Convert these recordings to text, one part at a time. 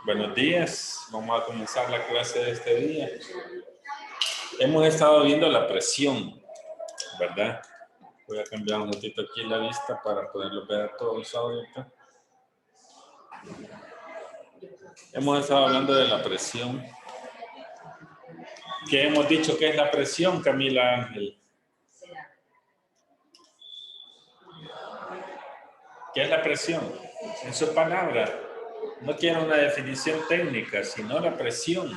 Buenos días, vamos a comenzar la clase de este día. Hemos estado viendo la presión, ¿verdad? Voy a cambiar un ratito aquí la vista para poderlo ver a todos ahorita. Hemos estado hablando de la presión. ¿Qué hemos dicho que es la presión, Camila Ángel? ¿Qué es la presión? En su palabra, no quiero una definición técnica, sino la presión.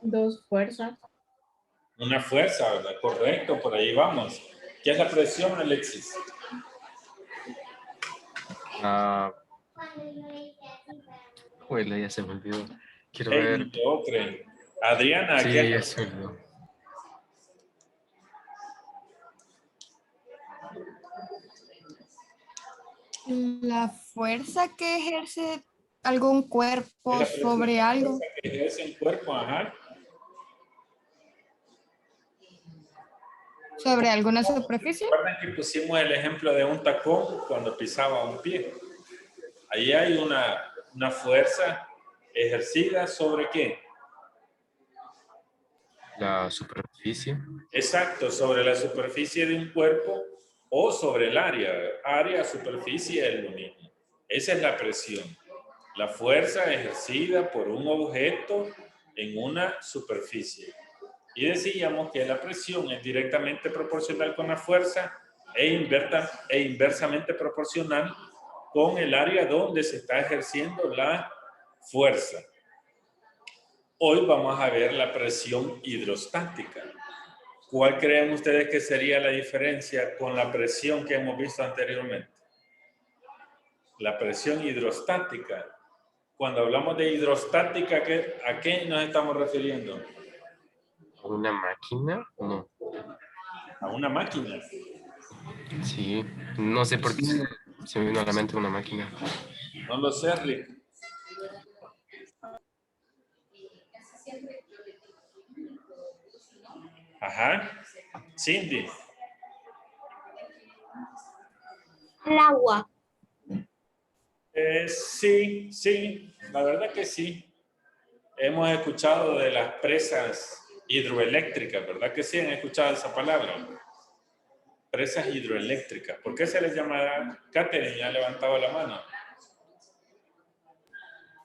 Dos fuerzas. Una fuerza, ¿verdad? Correcto, por ahí vamos. ¿Qué es la presión, Alexis? Huele, ya se me olvidó. Quiero Hey, ver. no te ocre. Adriana, ¿qué Sí, ya es? se me olvidó. La fuerza que ejerce algún cuerpo Es la presión, sobre la algo. fuerza que ejerce el cuerpo, ajá. Sobre alguna superficie. Recuerden que pusimos el ejemplo de un tacón cuando pisaba un pie. Ahí hay una fuerza ejercida sobre qué. La superficie. Exacto, sobre la superficie de un cuerpo o sobre el área. Área, superficie es lo mismo. Esa es la presión. La fuerza ejercida por un objeto en una superficie. Y decíamos que la presión es directamente proporcional con la fuerza e inversamente proporcional con el área donde se está ejerciendo la fuerza. Hoy vamos a ver la presión hidrostática. ¿Cuál creen ustedes que sería la diferencia con la presión que hemos visto anteriormente? La presión hidrostática. Cuando hablamos de hidrostática, ¿a qué nos estamos refiriendo? ¿Una máquina? No. A una máquina. Sí. No sé por qué se me vino a la mente una máquina. No lo sé, Rick. Ajá. Cindy. El agua. Sí, la verdad que sí. Hemos escuchado de las presas hidroeléctricas, ¿verdad que sí han escuchado esa palabra? Presas hidroeléctricas. ¿Por qué se les llama? Catherine ya ha levantado la mano.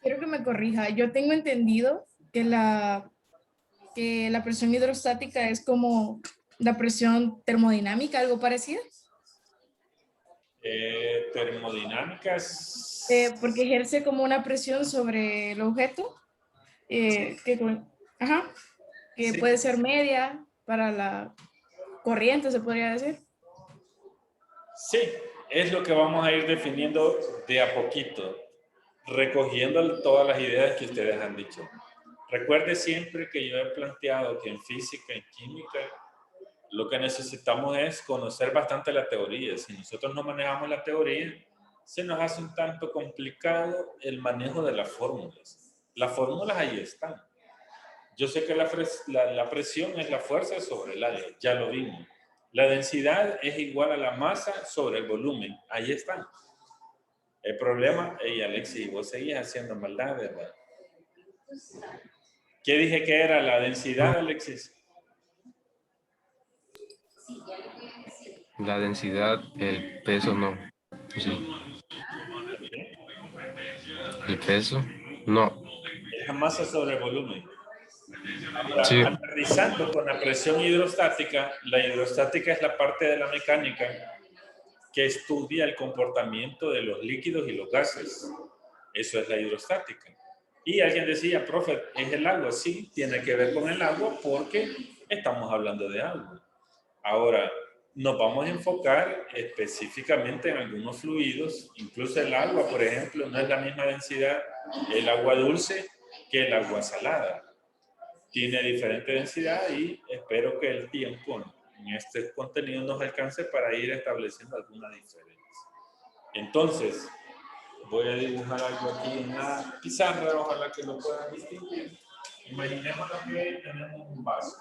Quiero que me corrija. Yo tengo entendido que la presión hidrostática es como la presión termodinámica, algo parecido. Termodinámicas. Porque ejerce como una presión sobre el objeto, ajá, que Sí. puede ser media para la corriente, se podría decir. Sí, es lo que vamos a ir definiendo de a poquito, recogiendo todas las ideas que ustedes han dicho. Recuerde siempre que yo he planteado que en física, en química, lo que necesitamos es conocer bastante la teoría. Si nosotros no manejamos la teoría, se nos hace un tanto complicado el manejo de las fórmulas. Las fórmulas ahí están. Yo sé que la presión es la fuerza sobre el área, ya lo vimos. La densidad es igual a la masa sobre el volumen, ahí están. El problema, Alexis, vos seguís haciendo maldad, ¿verdad? ¿Qué dije que era la densidad, Alexis? La densidad, el peso no. Sí. El peso, no. Es la masa sobre el volumen. Ahora, Sí. aterrizando con la presión hidrostática, la hidrostática es la parte de la mecánica que estudia el comportamiento de los líquidos y los gases. Eso es la hidrostática. Y alguien decía, profe, ¿es el agua? Sí, tiene que ver con el agua porque estamos hablando de agua. Ahora, nos vamos a enfocar específicamente en algunos fluidos, incluso el agua, por ejemplo, no es la misma densidad el agua dulce que el agua salada. Tiene diferente densidad y espero que el tiempo en este contenido nos alcance para ir estableciendo alguna diferencia. Entonces, voy a dibujar algo aquí en la pizarra, ojalá que lo puedan distinguir. Imaginemos que tenemos un vaso.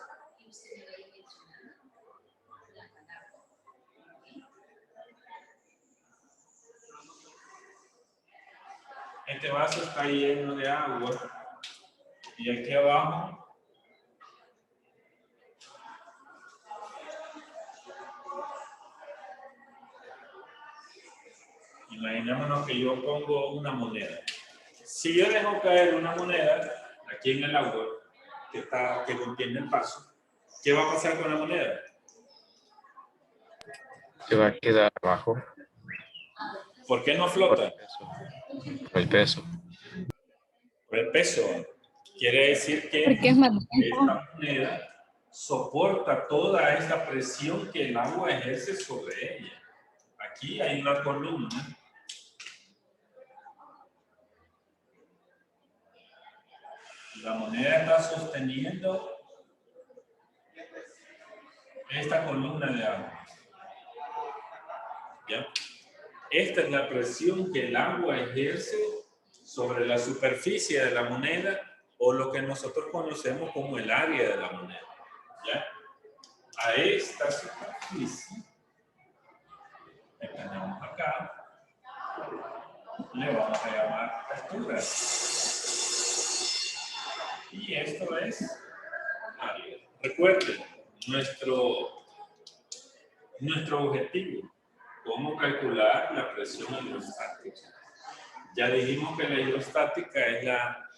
este vaso está lleno de agua y aquí abajo imaginémonos que yo pongo una moneda. Si yo dejo caer una moneda aquí en el agua que contiene el vaso, ¿qué va a pasar con la moneda? Se va a quedar abajo ¿Por qué no por flota? el peso. Por el peso. Por el peso. Quiere decir que Porque es más esta moneda soporta toda esta presión que el agua ejerce sobre ella. Aquí hay una columna. La moneda está sosteniendo esta columna de agua. ¿Ya? Esta es la presión que el agua ejerce sobre la superficie de la moneda o lo que nosotros conocemos como el área de la moneda. ¿Ya? A esta superficie que tenemos acá le vamos a llamar altura. Y esto es área. Recuerden, nuestro objetivo, cómo calcular la presión hidrostática. Ya dijimos que la hidrostática es la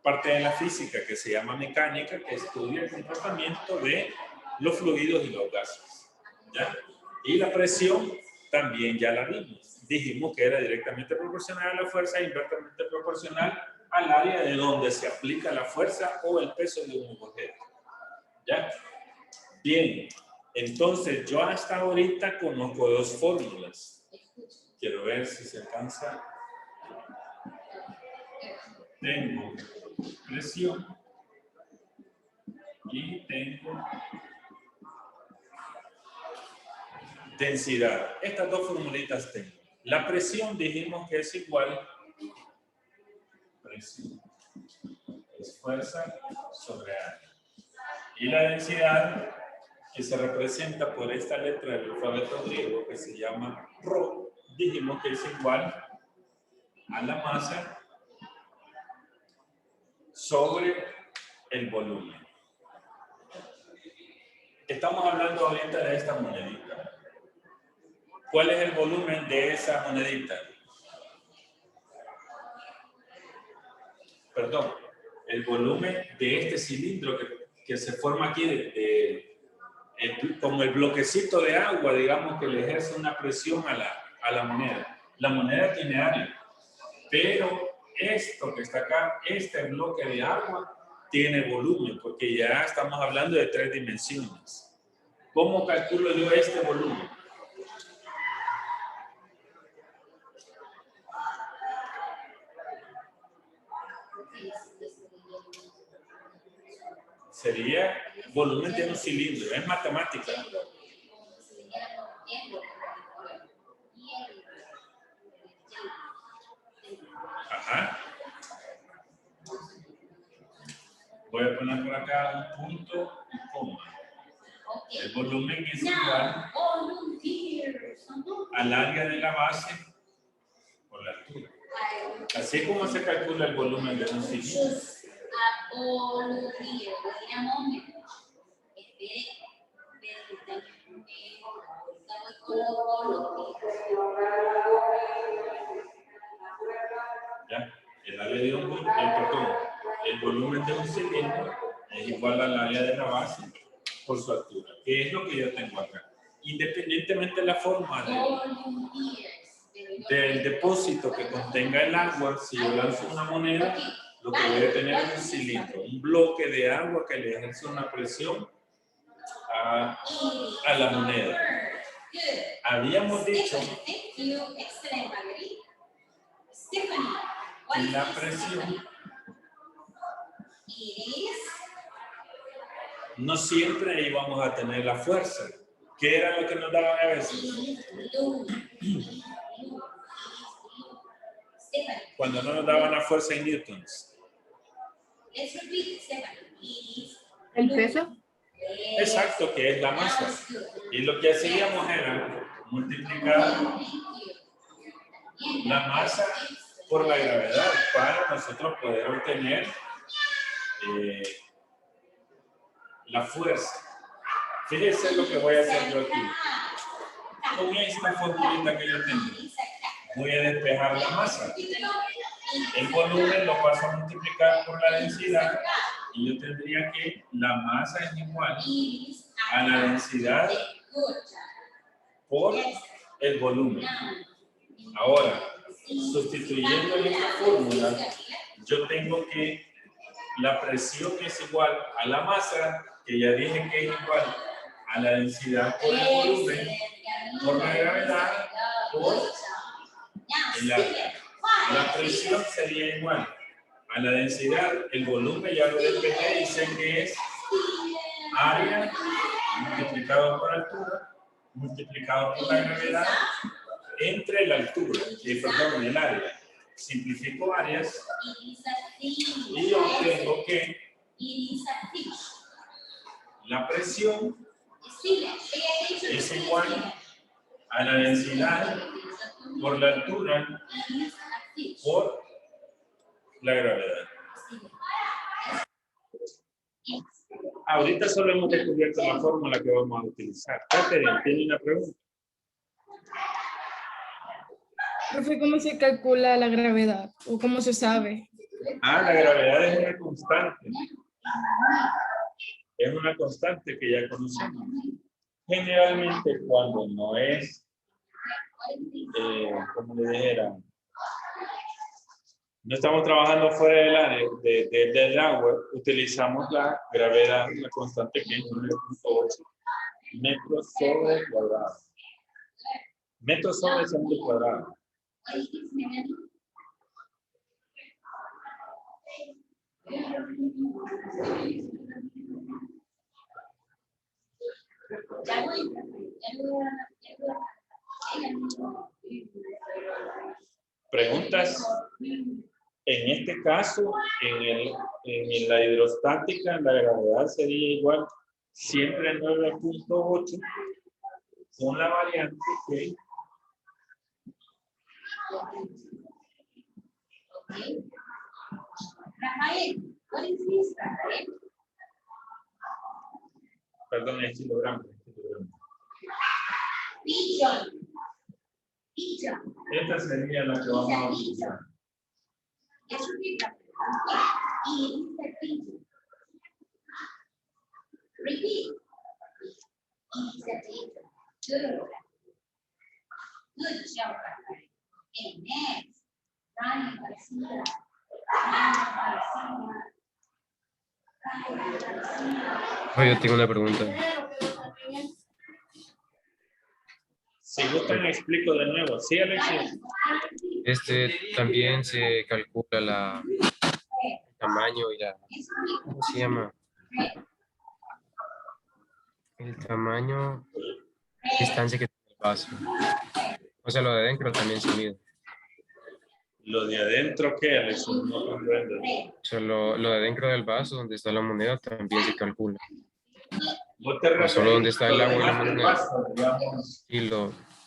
parte de la física que se llama mecánica, que estudia el comportamiento de los fluidos y los gases. ¿Ya? Y la presión también ya la vimos. Dijimos que era directamente proporcional a la fuerza e inversamente proporcional al área de donde se aplica la fuerza o el peso de un objeto. ¿Ya? Bien, entonces yo hasta ahorita conozco dos fórmulas. Quiero ver si se alcanza. Tengo presión y tengo densidad. Estas dos formulitas tengo. La presión dijimos que es igual, presión es fuerza sobre área. Y la densidad, que se representa por esta letra del alfabeto griego que se llama ρ, dijimos que es igual a la masa sobre el volumen. Estamos hablando ahorita de esta monedita. ¿Cuál es el volumen de esa monedita? Perdón, el volumen de este cilindro que se forma aquí como el bloquecito de agua, digamos, que le ejerce una presión a la moneda. La moneda tiene área, pero esto que está acá, este bloque de agua, tiene volumen, porque ya estamos hablando de 3 dimensiones. ¿Cómo calculo yo este volumen? Sería volumen de un cilindro, es matemática. Ajá. Voy a poner por acá un punto y coma. El volumen es igual al área de la base por la altura. Así como se calcula el volumen de un cilindro. ¿Ya? El volumen de un cilindro es igual al área de la base por su altura, que es lo que yo tengo acá. Independientemente de la forma del depósito que contenga el agua, si yo lanzo una moneda, lo que voy a tener es un cilindro, un bloque de agua que le ejerce una presión a la moneda. Habíamos dicho que la presión no siempre íbamos a tener la fuerza. ¿Qué era lo que nos daban a veces? Cuando no nos daban la fuerza en newtons. ¿El peso? Exacto, que es la masa. Y lo que hacíamos era multiplicar la masa por la gravedad para nosotros poder obtener la fuerza. Fíjense lo que voy a hacer yo aquí. Con esta formulita que yo tengo, voy a despejar la masa. El volumen lo paso a multiplicar por la densidad y yo tendría que la masa es igual a la densidad por el volumen. Ahora, sustituyendo en esta fórmula, yo tengo que la presión es igual a la masa, que ya dije que es igual a la densidad por el volumen, por la gravedad, por el área. La presión sería igual a la densidad, el volumen ya lo despejé y sé que es área multiplicado por altura, multiplicado por la gravedad, entre la altura, perdón, el área. Simplifico áreas y obtengo que la presión es igual a la densidad por la altura por la gravedad. Ahorita solo hemos descubierto la fórmula que vamos a utilizar. Catherine, ¿tiene una pregunta? Profe, ¿cómo se calcula la gravedad? ¿O cómo se sabe? La gravedad es una constante. Es una constante que ya conocemos. Generalmente cuando no es, como le dijera, no estamos trabajando fuera del área del agua, utilizamos la gravedad, la constante que es 9.8 metros sobre cuadrado. Metros sobre segundo cuadrado. Preguntas. En este caso, en la hidrostática, la gravedad sería igual siempre 9.8 con la variante que perdón, es kilogramo. Esta sería la que vamos a utilizar. Yo tengo una pregunta. Si gustan, explico de nuevo. Sí, Alexis. También se calcula el tamaño y ¿cómo se llama? El tamaño, distancia que tiene el vaso. O sea, lo de adentro también se mide. Lo de adentro, ¿qué, Alexis? No comprendo. O sea, lo de adentro del vaso, donde está la moneda, también se calcula. ¿No te No solo donde está el agua y la refieres moneda. vaso, digamos,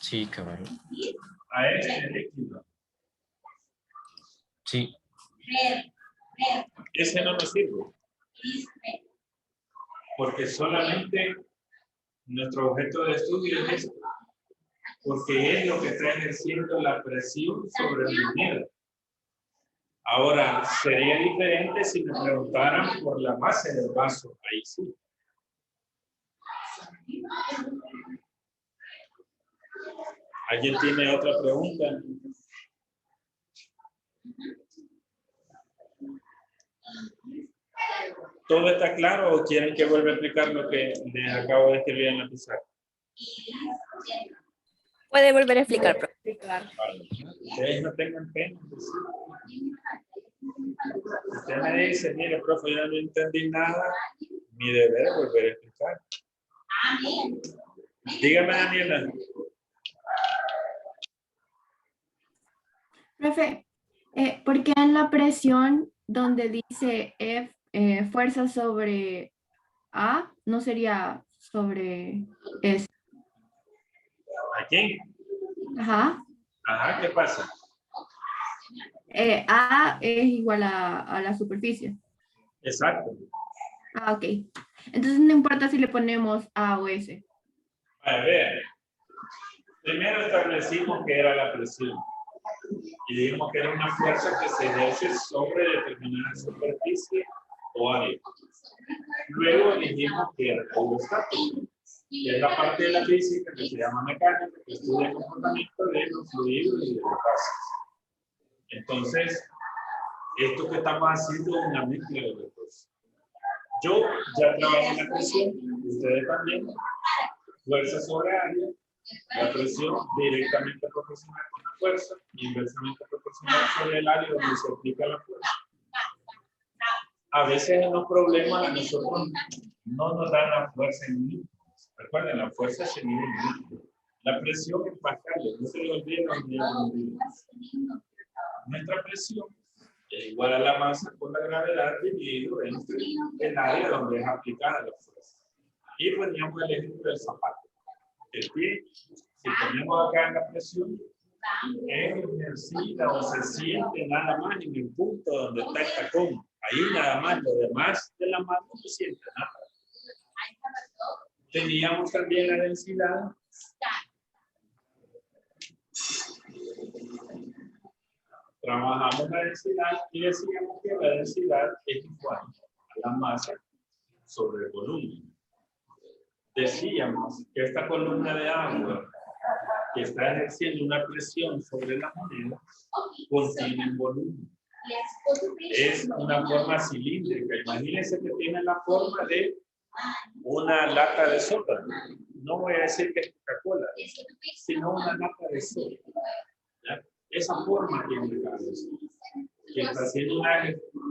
Sí, cabrón. a este líquido? Sí. Ese no nos sirve. Porque solamente nuestro objeto de estudio es esto. Porque es lo que está ejerciendo la presión sobre la moneda. Ahora, sería diferente si me preguntaran por la base del vaso. Ahí sí. ¿Alguien tiene otra pregunta? ¿Todo está claro o quieren que vuelva a explicar lo que les acabo de escribir en la pizarra? Puede volver a explicar, profe. Vale. Ustedes no tengan pena. Usted me dice, mire, profe, yo no entendí nada. Mi deber es volver a explicar. Dígame, Daniela. Profe, ¿por qué en la presión donde dice F, fuerza sobre A, no sería sobre S? ¿A quién? Ajá. Ajá, ¿qué pasa? A es igual a la superficie. Exacto. Ah, ok. Entonces no importa si le ponemos A o S. A ver, primero establecimos que era la presión. Y dijimos que era una fuerza que se ejerce sobre determinada superficie o área. Luego dijimos que era la hidrostática, que es la parte de la física que se llama mecánica, que estudia el comportamiento de los fluidos y de los gases. Entonces, esto que estamos haciendo es una mezcla de los dos. Yo ya trabajé en la presión, ustedes también, fuerza sobre área, la presión directamente proporcional con la fuerza, inversamente proporcional sobre el área donde se aplica la fuerza. A veces en los problemas a nosotros no nos dan la fuerza en litros. Recuerden, la fuerza se mide en litros. La presión en pascales, no se le olviden los unidades. Nuestra presión es igual a la masa por la gravedad dividido entre el área donde es aplicada la fuerza. Y poníamos el ejemplo del zapato. El pie, si ponemos acá en la presión, es ejercida o se siente nada más en el punto donde está el tacón. Ahí nada más, lo demás de la mano no se siente nada. Teníamos también la densidad. Trabajamos la densidad y decíamos que la densidad es igual a la masa sobre el volumen. Decíamos que esta columna de agua que está ejerciendo una presión sobre la moneda contiene un volumen. Es una forma cilíndrica. Imagínense que tiene la forma de una lata de soda. No voy a decir que es Coca-Cola, sino una lata de soda. ¿Ya? Esa forma tiene el gas, que está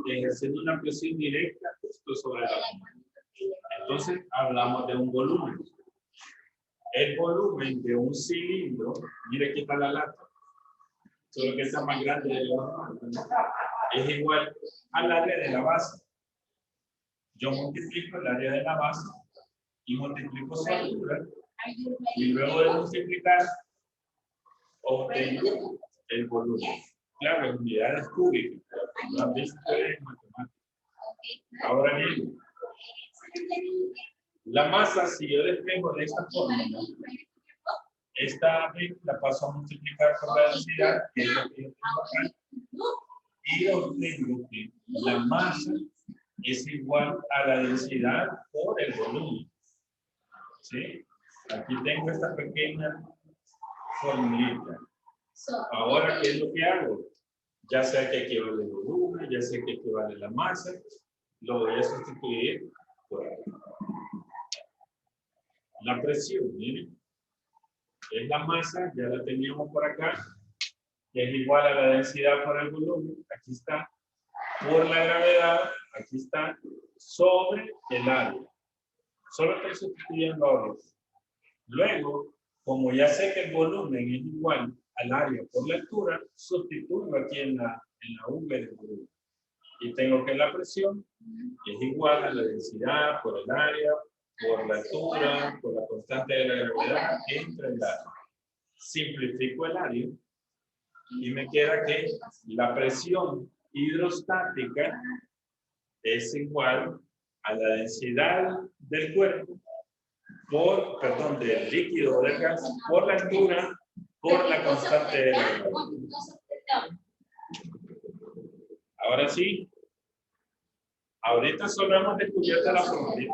ejerciendo una presión directa justo sobre la moneda. Entonces hablamos de un volumen. El volumen de un cilindro, mire aquí está la lata, solo que está más grande de la normal, es igual al área de la base. Yo multiplico el área de la base y multiplico su altura, y luego de multiplicar obtengo el volumen. Claro, en unidades cúbicas, lo han visto ustedes en matemáticas. Ahora bien, la masa, si yo despejo de esta forma, esta vez la paso a multiplicar por la densidad, que es lo que yo tengo acá, y obtengo que la masa es igual a la densidad por el volumen. ¿Sí? Aquí tengo esta pequeña formulita. Ahora, ¿qué es lo que hago? Ya sé que equivale el volumen, ya sé que equivale la masa, lo voy a sustituir por ahí. La presión, miren, es la masa, ya la teníamos por acá, que es igual a la densidad por el volumen, aquí está, por la gravedad, aquí está, sobre el área. Solo estoy sustituyendo ahora. Luego, como ya sé que el volumen es igual al área por la altura, sustituyo aquí en la V del volumen. Y tengo que la presión es igual a la densidad por el área, por la altura, por la constante de la gravedad entre el área. Simplifico el área y me queda que la presión hidrostática es igual a la densidad del cuerpo por, perdón, del líquido o del gas por la altura por la constante de la gravedad. Ahora sí, ahorita solo hemos descubierto la formulita.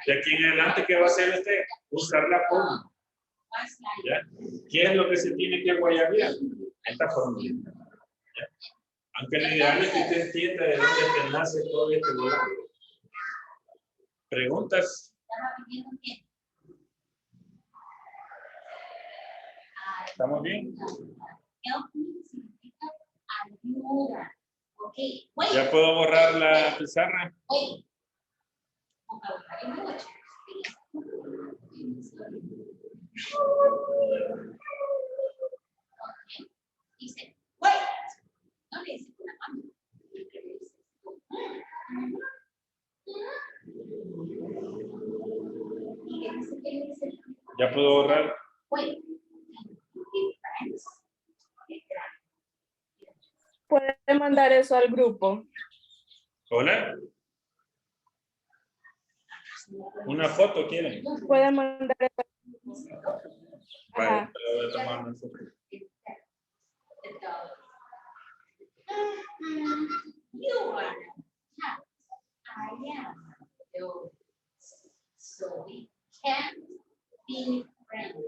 De aquí en adelante, ¿qué va a hacer usted? Usar la fórmula. ¿Ya? ¿Qué es lo que se tiene que guayabear? Esta formulita. ¿Ya? Aunque lo ideal es que usted entienda de dónde es que nace todo este volante. ¿Preguntas? ¿Estamos bien? ¿Ya puedo borrar la pizarra? ¿Ya puedo borrar? mandar eso al grupo? Hola. Una foto quieren. Puede mandar eso al grupo. Vale, Ajá. te lo voy a tomar una foto. You are a cat. I am a dog. So we can't be friends.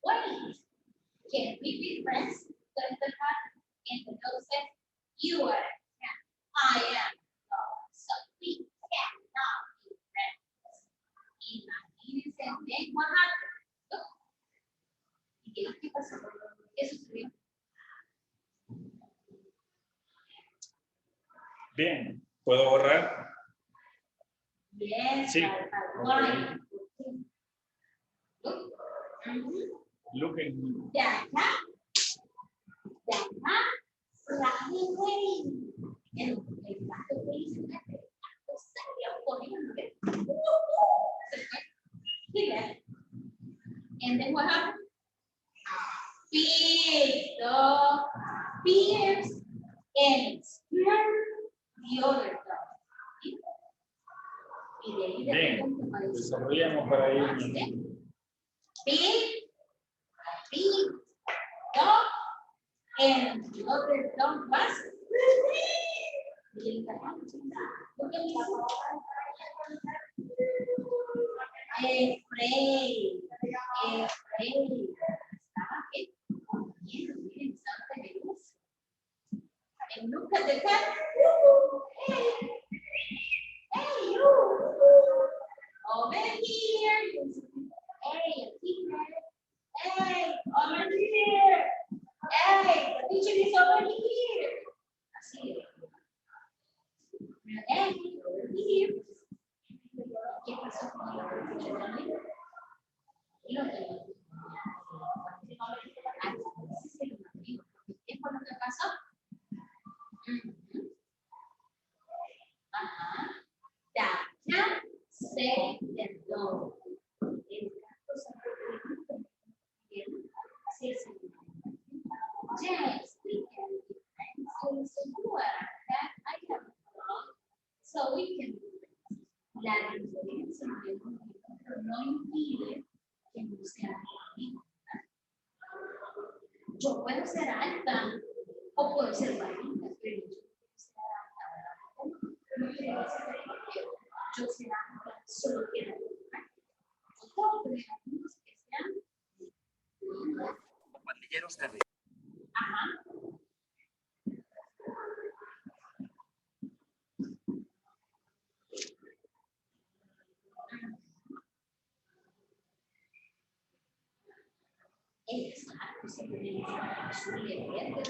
Wait, can we be friends? Says the cat, and the dog says, you are a cat. I am a dog. So we cannot be friends. Imagínense, ven, what happened? ¿Y qué pasó? ¿Qué sucedió? Bien, ¿puedo borrar? Yes, Sí. why? Look at me. The cat running away. El gato dice que el gato salió corriendo. Se fue. He left. And then what happened? Big dog appears and scared the other dog. Y de ahí de Bien, repente apareció desarrollamos para ahí. big dog and the other dog was afraid. Estaba ¿qué? Comiendo, miren, estaba temeroso. And look at the cat. Hey, you. Over here. Hey, hey, over here. Hey, the teacher is over here. Así es. Hey, over here. ¿Qué pasó con el teacher también? Y lo tengo. ¿Qué fue lo que pasó? Ajá. The cat said the dog. El gato se yes, we can be friends. So you are a cat, I am a dog. So we can be friends. La diferencia entre uno y otro no impide que no sean amigos. Yo puedo ser alta o puedo ser bajita, pero yo puedo ser alta. No quiere decir que yo sea alta, solo quiero ser todos los amigos que sean Pandilleros de ajá. Exacto, se pueden azul y verde.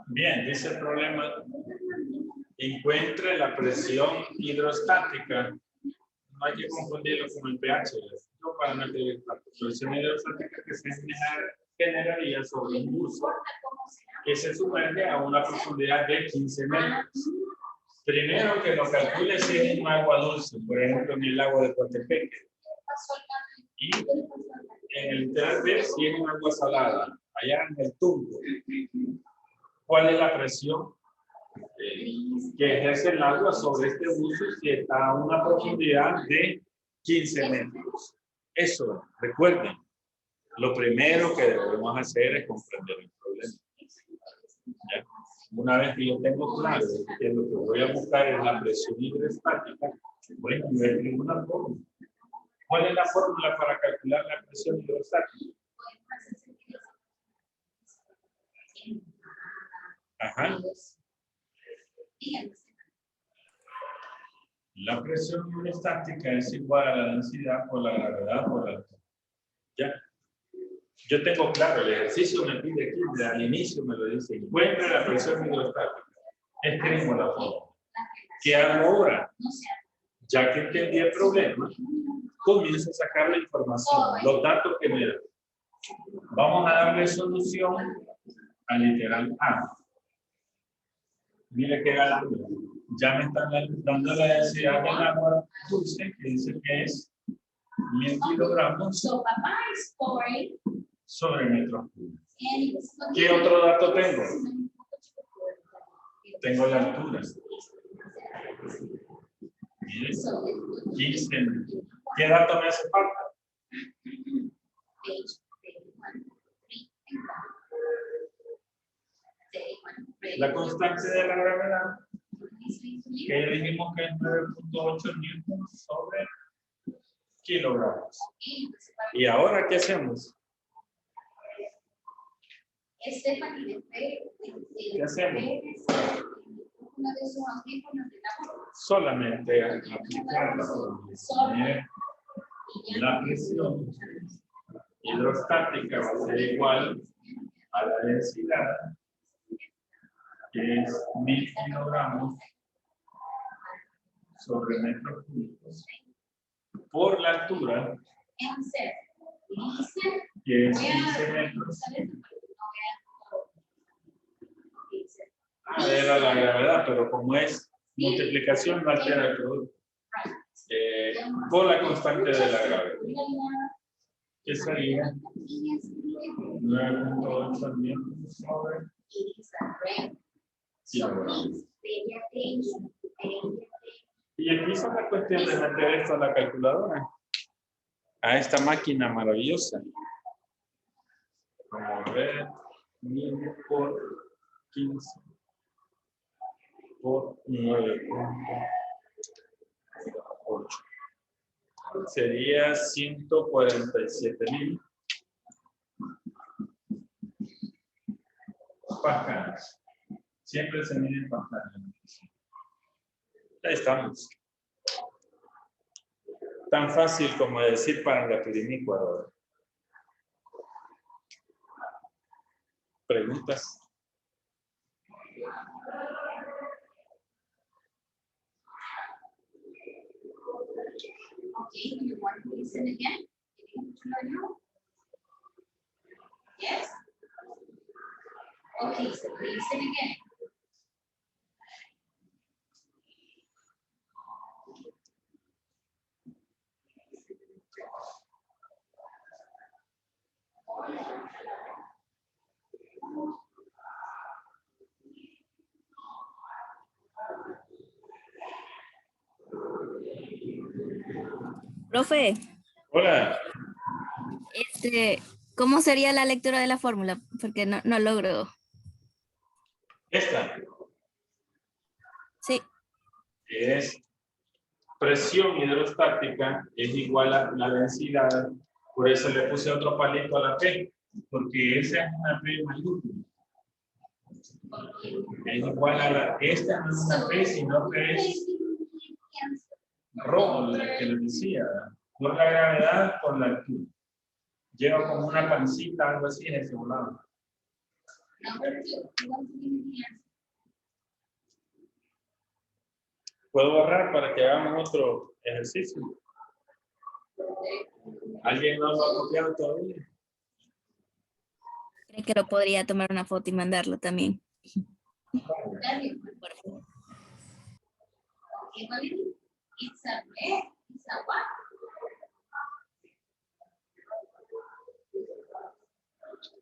Bien, dice el problema. Encuentre la presión hidrostática. No hay que confundirlo con el pH. No para meter la presión hidrostática que se generaría sobre un buzo que se sumerge a una profundidad de 15 metros. Primero que lo calcule si es un agua dulce, por ejemplo en el lago de Coatepeque. Y en el interés si es un agua salada, allá en el Tumbo. ¿Cuál es la presión que ejerce el agua sobre este buzo si está a una profundidad de 15 metros? Eso, recuerden, lo primero que debemos hacer es comprender el problema. ¿Ya? Una vez que yo tengo claro que lo que voy a buscar es la presión hidrostática, voy a escribir una fórmula. ¿Cuál es la fórmula para calcular la presión hidrostática? Ajá. La presión hidrostática es igual a la densidad por la gravedad por la altura. ¿Ya? Yo tengo claro, el ejercicio me pide aquí, al inicio me lo dice, encuentra la presión hidrostática. Escribo la fórmula. ¿Qué hago ahora? Ya que entendí el problema, comienzo a sacar la información, los datos que me dan. Vamos a darle solución al literal A. Mire qué galán. Ya me están dando la densidad del agua dulce, que dice que es 1000 kilogramos So Papa is pouring sobre metros cúbicos. and it's ¿Qué otro dato tengo? Tengo la altura. Mire, 15 metros. ¿Qué dato me hace falta? La constante de la gravedad, que ya dijimos que es 9.8 newtons sobre kilogramos. ¿Y ahora qué hacemos? ¿Qué hacemos? Uno de sus audífonos de la voz. Solamente aplicar la fórmula. La presión hidrostática va a ser igual a la densidad, que es 1000 kilogramos sobre metros cúbicos, por la altura, que es 15 metros. Era la gravedad, pero como es multiplicación, no altera el producto. Por la constante de la gravedad, que sería 9.8 newtons sobre kilogramos. Y aquí es una cuestión de meter esto a la calculadora, a esta máquina maravillosa. Vamos a ver, 1000 por 15 por 9.8. Sería 147.000 pascales. Siempre se miden pascales. Ahí estamos. Tan fácil como decir Parangapirimí, ahora. ¿Preguntas? Okay, you want to listen again? Yes? Okay, so listen again. Profe, Hola. ¿Cómo sería la lectura de la fórmula? Porque no logro. Esta Sí, es presión hidrostática, es igual a la densidad. Por eso le puse otro palito a la P, porque esa es una P mayúscula. Es igual a la, esta no es una P, sino que es rho, la que les decía, por la gravedad, por la altura. Lleva como una pancita, algo así en ese lado. Number 2, you want to give me the answer? ¿Puedo borrar para que hagamos otro ejercicio? ¿Alguien no lo ha copiado todavía? creo que lo podría tomar una foto y mandarlo también. Okay, Evelyn, it's a red, it's a what?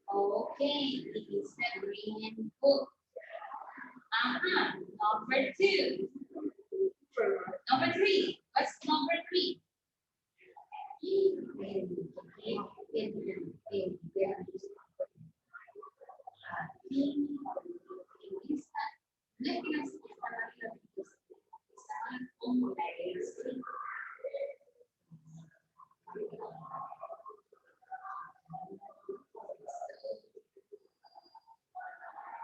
Okay, it's a green book. Number 2. Number 3. What's number 3?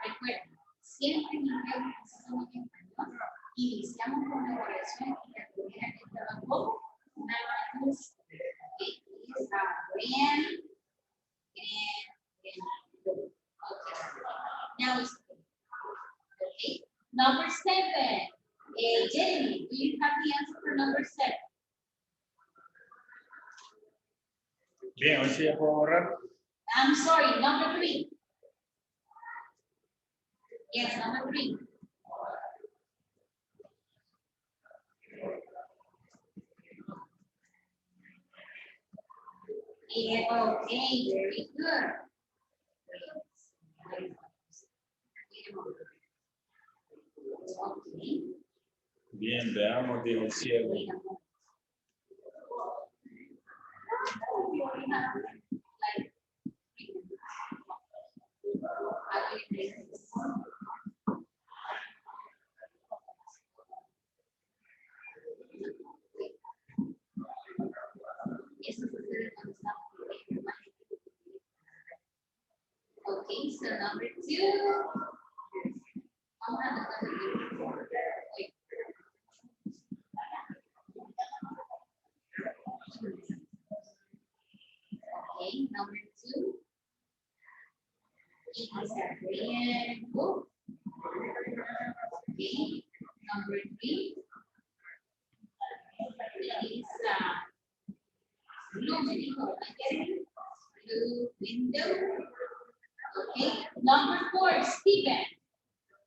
Recuerden, siempre iniciamos en español, iniciamos con la oración y la primera que estaba con una mayúscula. Es a now it's okay. Number 7. Jeremy, do you have the answer for number 7? Bien, hoy sí ya puedo borrar. I'm sorry, number 3. Yes, number 3. Yeah, okay, very good. Okay. Bien, veamos, dijo el cielo. Okay, so number 2. Okay, number 2. It is a red book. Okay, number 3. It is blue window. Okay, number 4, Stephen.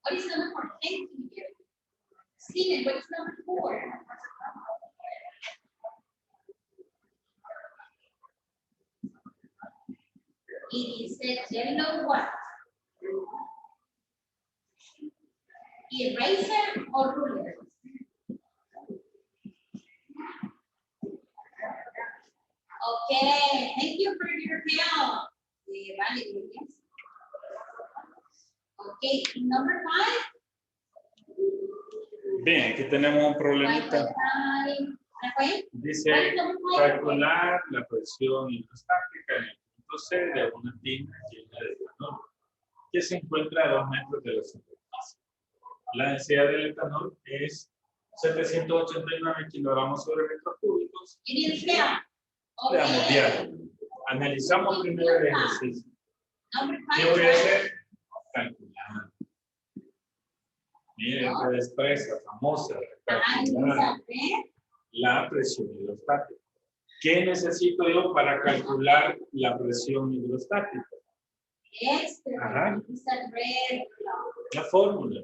What is number 4? Thank you. Stephen, what is number 4? It is a yellow what? Eraser or ruler? Okay, thank you for your help. Okay, number 5. Bien, aquí tenemos un problemita. Dice calcular la presión hidrostática en el punto C de una tina llena de etanol que se encuentra a 2 metros de la superficie. La densidad del etanol es 789 kilogramos sobre metros cúbicos. Veamos diario. Analizamos primero el ejercicio. ¿Qué voy a hacer? Calcular. Miren qué destreza famosa. Calcular la presión hidrostática. ¿Qué necesito yo para calcular la presión hidrostática? Ajá. La fórmula.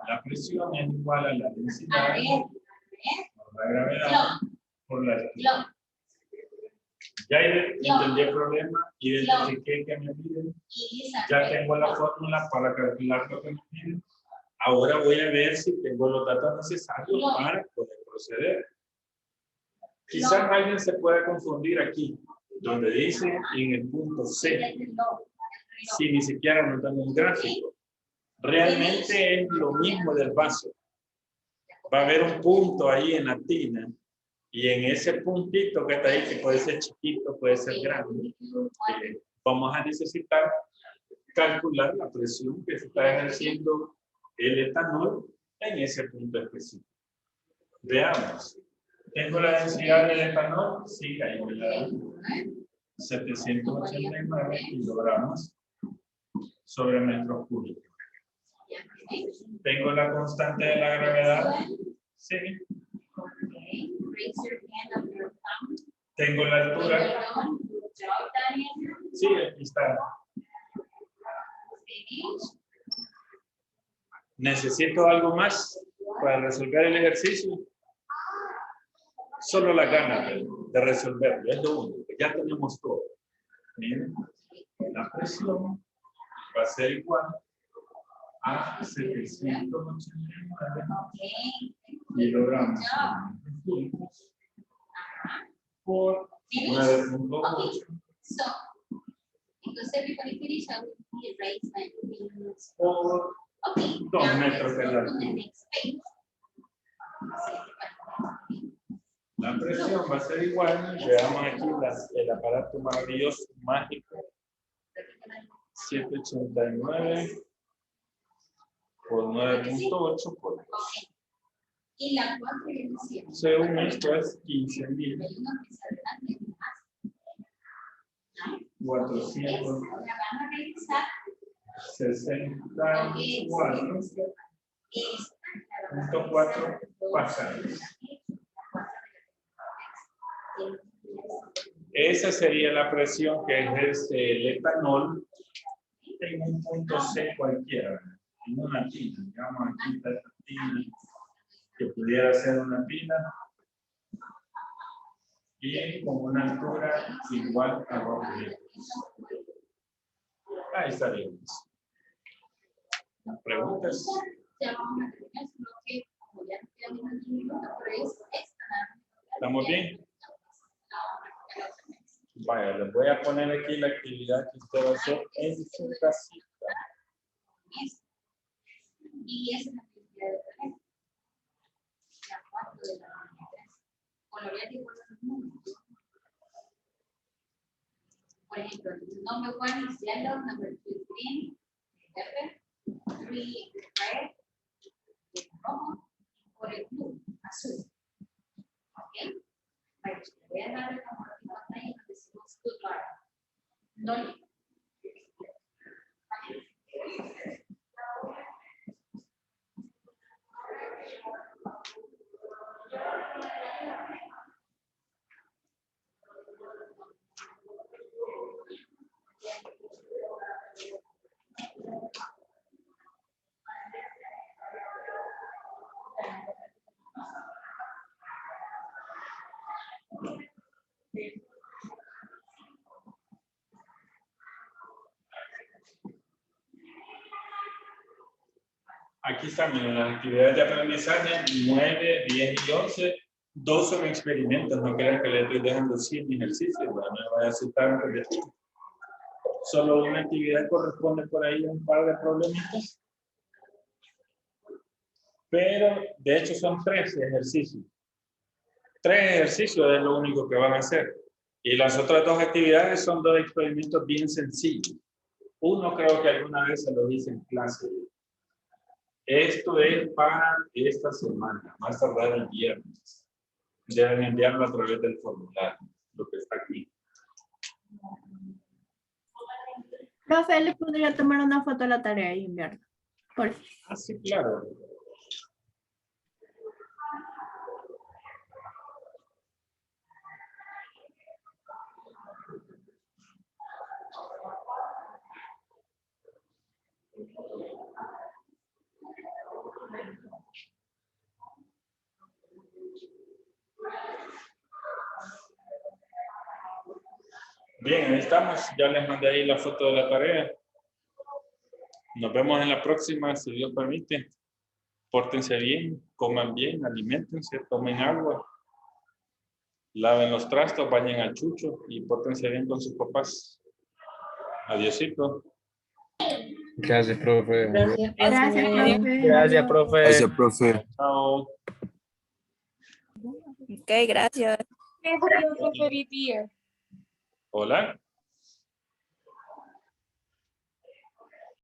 La presión es igual a la densidad por la gravedad por la altura. Ya entendí el problema, identifiqué que me piden, ya tengo la fórmula para calcular lo que me piden. Ahora voy a ver si tengo los datos necesarios para poder proceder. Quizás alguien se pueda confundir aquí, donde dice en el punto C, si ni siquiera nos dan un gráfico. Realmente es lo mismo del vaso. Va a haber un punto ahí en la tina y en ese puntito que está ahí, que puede ser chiquito, puede ser grande, vamos a necesitar calcular la presión que se está ejerciendo el etanol en ese punto específico. Veamos. ¿Tengo la densidad del etanol? Sí, ahí me la dan. 789 kilogramos sobre metros cúbicos. ¿Tengo la constante de la gravedad? Sí. ¿Tengo la altura? Sí, aquí está. ¿Necesito algo más para resolver el ejercicio? Solo la gana de resolverlo, es lo único. Ya tenemos todo. Miren, la presión va a ser igual a 789 kilogramos por 9.8 por 2 metros de altura. La presión va a ser igual, veamos aquí el aparato maravilloso, mágico, 789 por 9.8 por 2. Y la según esto es 15.000. 464.4 pascales. Esa sería la presión que ejerce el etanol en un punto C cualquiera, en una tina. Digamos aquí está esta tina, que pudiera ser una tina. y con una altura igual a 2 metros. Ahí está bien. ¿Preguntas? Ya vamos a terminar, solo que como ya nos quedan unos minutos, pero es esta nada más. ¿Estamos bien? Vaya, les voy a poner aquí la actividad que usted va a hacer en su casita. Y esa es la actividad de tres. La 4 de la mañana. Colorear igual a los números. Por ejemplo, number 1 is yellow, number 2 is green, verde, 3 red, rojo, y por el blue, azul. ¿Ok? Para que usted vea la recompensa ahí, nos decimos good luck. No le. Aquí están miren, las actividades de aprendizaje 9, 10 y 11. 2 son experimentos, no crean que les estoy dejando 100 ejercicios, no me vaya a asustar antes de ti. Solo una actividad corresponde por ahí a un par de problemitas. Pero de hecho son 3 ejercicios. 3 ejercicios es lo único que van a hacer. Y las otras 2 actividades son 2 experimentos bien sencillos. Uno creo que alguna vez se lo hice en clase. Esto es para esta semana, más tardar el viernes. Deben enviarlo a través del formulario, lo que está aquí. Profe, ¿le podría tomar una foto a la tarea y enviarla? Por favor. Ah, sí, claro. Bien, ahí estamos. Ya les mandé ahí la foto de la tarea. Nos vemos en la próxima, si Dios permite. Pórtense bien, coman bien, aliméntense, tomen agua, laven los trastos, bañen al chucho y pórtense bien con sus papás. Adiósito. Gracias, profe. Gracias, profe. Gracias, profe. Gracias, profe. Chao. Ok, gracias. Feliz día. Hola.